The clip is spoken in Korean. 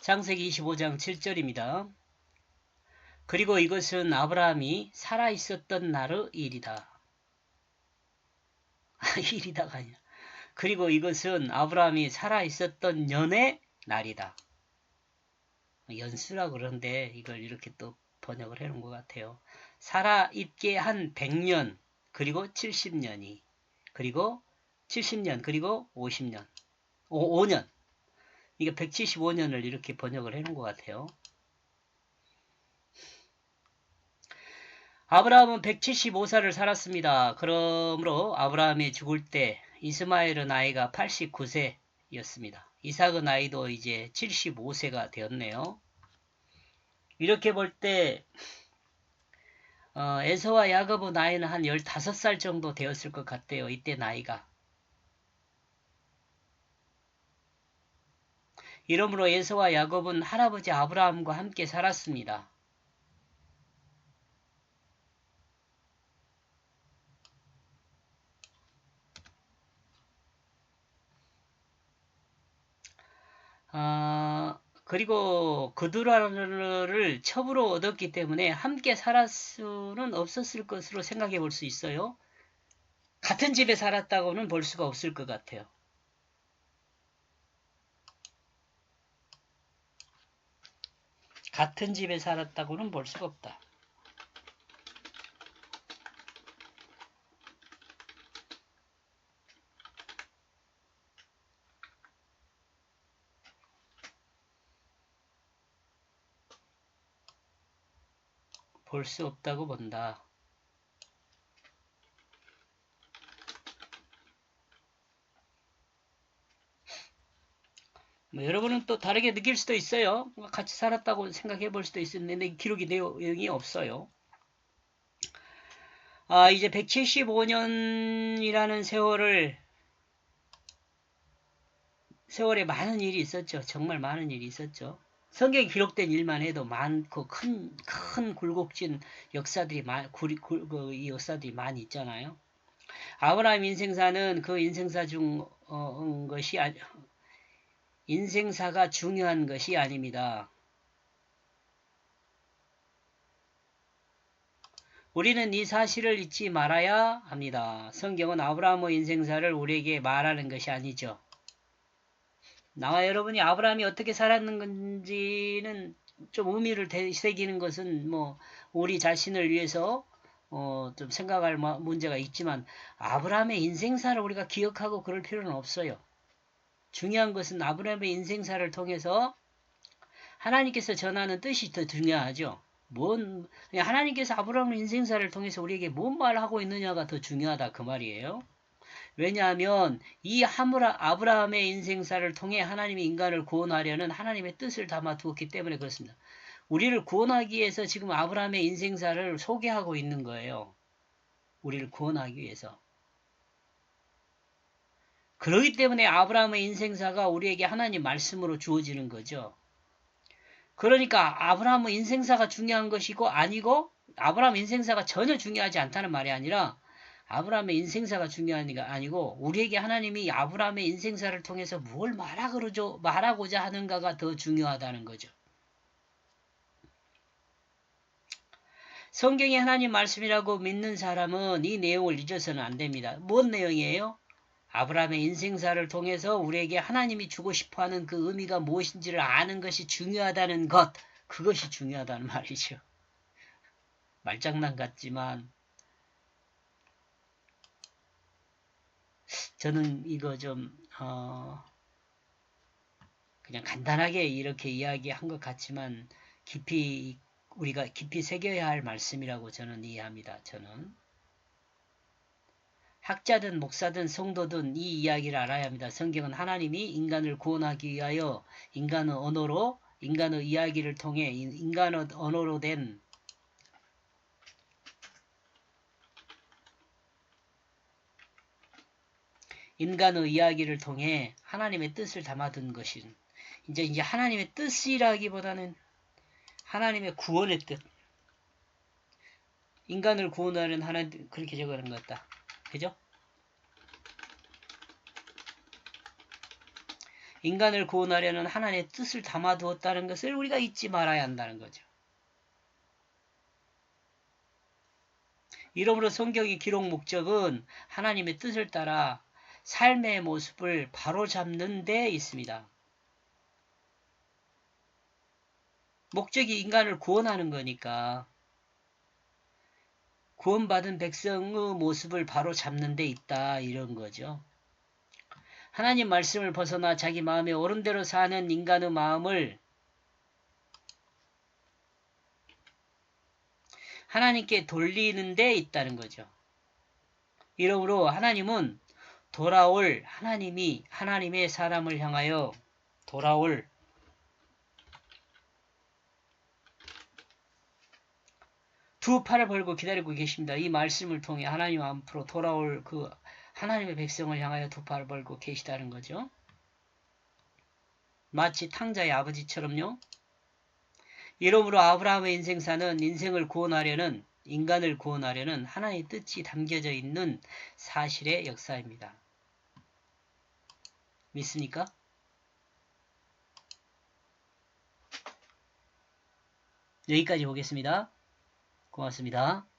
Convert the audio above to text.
창세기 25장 7절입니다. 그리고 이것은 아브라함이 살아있었던 날의 일이다. 일이다가 아니라. 그리고 이것은 아브라함이 살아있었던 년의 날이다. 연수라 그러는데 이걸 이렇게 또 번역을 해놓은 것 같아요. 살아있게 한 100년, 그리고 70년이, 그리고 70년, 그리고 50년, 5년. 이게 175년을 이렇게 번역을 해놓은 것 같아요. 아브라함은 175살을 살았습니다. 그러므로 아브라함이 죽을 때 이스마엘의 나이가 89세였습니다. 이삭의 나이도 이제 75세가 되었네요. 이렇게 볼 때 에서와 야곱의 나이는 한 15살 정도 되었을 것 같아요. 이때 나이가. 이러므로 에서와 야곱은 할아버지 아브라함과 함께 살았습니다. 그리고 그두라를 첩으로 얻었기 때문에 함께 살 수는 없었을 것으로 생각해 볼 수 있어요. 같은 집에 살았다고는 볼 수가 없을 것 같아요. 같은 집에 살았다고는 볼 수가 없다. 볼 수 없다고 본다. 여러분은 또 다르게 느낄 수도 있어요. 같이 살았다고 생각해 볼 수도 있었는데 기록이 내용이 없어요. 이제 175년이라는 세월에 많은 일이 있었죠. 정말 많은 일이 있었죠. 성경에 기록된 일만 해도 많고 큰 굴곡진 역사들이 이 역사들이 많이 있잖아요. 아브라함 인생사는 그 인생사 중 인생사가 중요한 것이 아닙니다. 우리는 이 사실을 잊지 말아야 합니다. 성경은 아브라함의 인생사를 우리에게 말하는 것이 아니죠. 나와 여러분이 아브라함이 어떻게 살았는 건지는 좀 의미를 새기는 것은 우리 자신을 위해서 좀 생각할 문제가 있지만 아브라함의 인생사를 우리가 기억하고 그럴 필요는 없어요. 중요한 것은 아브라함의 인생사를 통해서 하나님께서 전하는 뜻이 더 중요하죠. 하나님께서 아브라함의 인생사를 통해서 우리에게 뭔 말하고 있느냐가 더 중요하다 그 말이에요. 왜냐하면 이 아브라함의 인생사를 통해 하나님이 인간을 구원하려는 하나님의 뜻을 담아 두었기 때문에 그렇습니다. 우리를 구원하기 위해서 지금 아브라함의 인생사를 소개하고 있는 거예요. 우리를 구원하기 위해서. 그렇기 때문에 아브라함의 인생사가 우리에게 하나님 말씀으로 주어지는 거죠. 그러니까 아브라함의 인생사가 중요한 것이고 아니고 아브라함 인생사가 전혀 중요하지 않다는 말이 아니라 아브라함의 인생사가 중요한 게 아니고 우리에게 하나님이 아브라함의 인생사를 통해서 뭘 말하고자 하는가가 더 중요하다는 거죠. 성경이 하나님 말씀이라고 믿는 사람은 이 내용을 잊어서는 안 됩니다. 뭔 내용이에요? 아브라함의 인생사를 통해서 우리에게 하나님이 주고 싶어하는 그 의미가 무엇인지를 아는 것이 중요하다는 것, 그것이 중요하다는 말이죠. 말장난 같지만 저는 이거 좀 그냥 간단하게 이렇게 이야기한 것 같지만 우리가 깊이 새겨야 할 말씀이라고 저는 이해합니다. 저는 학자든 목사든 성도든 이 이야기를 알아야 합니다. 성경은 하나님이 인간을 구원하기 위하여 인간의 이야기를 통해 인간의 언어로 된 인간의 이야기를 통해 하나님의 뜻을 담아둔 것인 이제 하나님의 뜻이라기보다는 하나님의 구원의 뜻. 인간을 구원하는 하나님 그렇게 적어놓은 것 같다. 그죠? 인간을 구원하려는 하나님의 뜻을 담아두었다는 것을 우리가 잊지 말아야 한다는 거죠. 이러므로 성경의 기록 목적은 하나님의 뜻을 따라 삶의 모습을 바로잡는 데 있습니다. 목적이 인간을 구원하는 거니까 구원받은 백성의 모습을 바로잡는 데 있다 이런 거죠. 하나님 말씀을 벗어나 자기 마음에 옳은 대로 사는 인간의 마음을 하나님께 돌리는 데 있다는 거죠. 이러므로 하나님은 돌아올 하나님의 사람을 향하여 돌아올 두 팔을 벌고 기다리고 계십니다. 이 말씀을 통해 하나님 앞으로 돌아올 그 하나님의 백성을 향하여 두 팔을 벌고 계시다는 거죠. 마치 탕자의 아버지처럼요. 이러므로 아브라함의 인생사는 인간을 구원하려는 하나님의 뜻이 담겨져 있는 사실의 역사입니다. 믿습니까? 여기까지 보겠습니다. 고맙습니다.